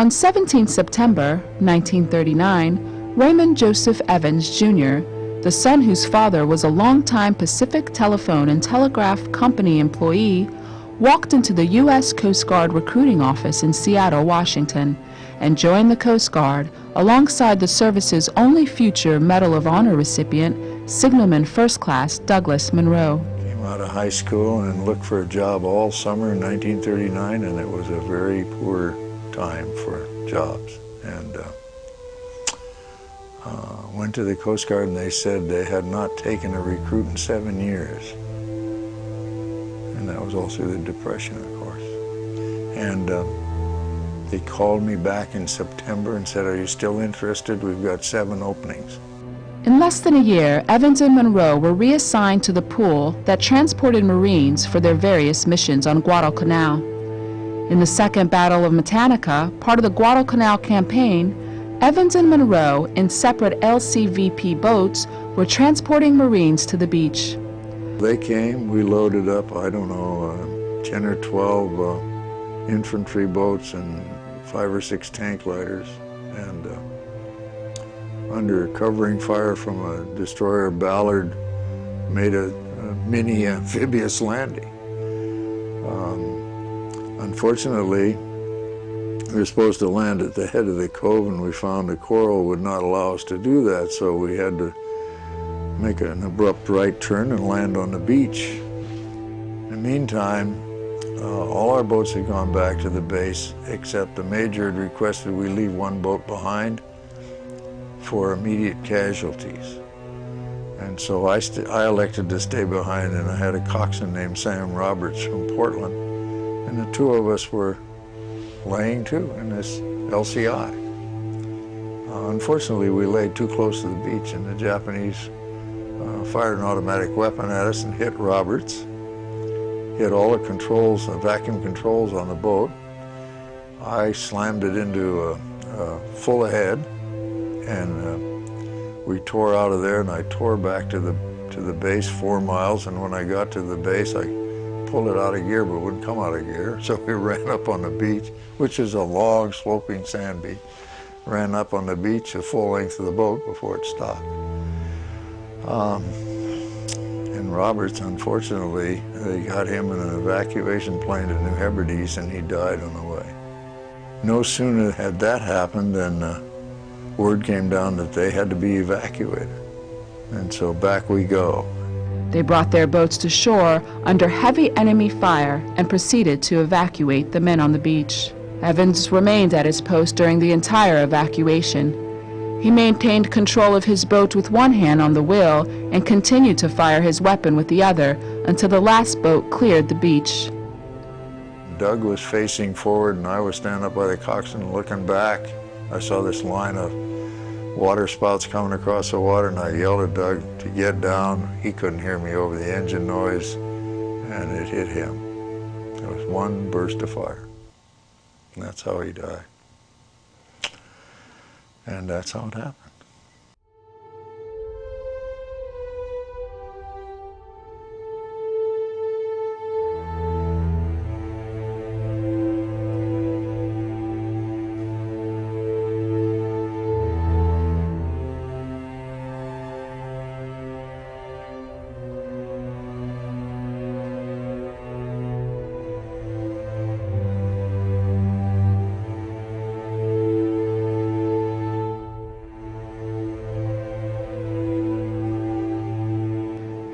On 17 September 1939, Raymond Joseph Evans, Jr., the son whose father was a longtime Pacific Telephone and Telegraph Company employee, walked into the U.S. Coast Guard recruiting office in Seattle, Washington, and joined the Coast Guard alongside the service's only future Medal of Honor recipient, Signalman First Class Douglas Monroe. Came out of high school and looked for a job all summer in 1939, and it was a very poor time for jobs. And went to the Coast Guard, and they said they had not taken a recruit in 7 years. And that was all through the Depression, of course. And they called me back in September and said, "Are you still interested? We've got 7 openings." In less than a year, Evans and Monroe were reassigned to the pool that transported Marines for their various missions on Guadalcanal. In the Second Battle of Matanica, part of the Guadalcanal campaign, Evans and Monroe, in separate LCVP boats, were transporting Marines to the beach. They came, we loaded up, I don't know, 10 or 12 infantry boats and 5 or 6 tank lighters, and under covering fire from a destroyer Ballard, made a mini amphibious landing. Unfortunately, we were supposed to land at the head of the cove, and we found the coral would not allow us to do that, so we had to make an abrupt right turn and land on the beach. In the meantime, all our boats had gone back to the base, except the major had requested we leave 1 boat behind for immediate casualties. And so I elected to stay behind, and I had a coxswain named Sam Roberts from Portland, and the 2 of us were laying to in this LCI. Unfortunately, we laid too close to the beach, and the Japanese fired an automatic weapon at us and hit Roberts, hit all the controls, vacuum controls on the boat. I slammed it into full ahead, and we tore out of there, and I tore back to the base 4 miles, and when I got to the base, I pulled it out of gear, but it wouldn't come out of gear, so we ran up on the beach, which is a long, sloping sand beach. Ran up on the beach the full length of the boat before it stopped. And Roberts, unfortunately, they got him in an evacuation plane to New Hebrides, and he died on the way. No sooner had that happened than word came down that they had to be evacuated. And so back we go. They brought their boats to shore under heavy enemy fire and proceeded to evacuate the men on the beach. Evans remained at his post during the entire evacuation. He maintained control of his boat with 1 hand on the wheel and continued to fire his weapon with the other until the last boat cleared the beach. Doug was facing forward, and I was standing up by the coxswain looking back. I saw this line of water spouts coming across the water, and I yelled at Doug to get down. He couldn't hear me over the engine noise, and it hit him. It was 1 burst of fire, and that's how he died. And that's how it happened.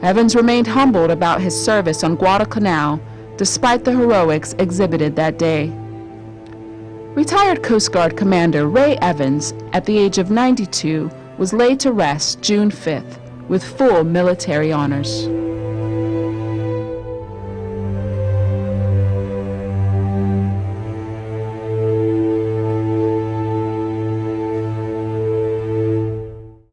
Evans remained humbled about his service on Guadalcanal, despite the heroics exhibited that day. Retired Coast Guard Commander Ray Evans, at the age of 92, was laid to rest June 5th with full military honors.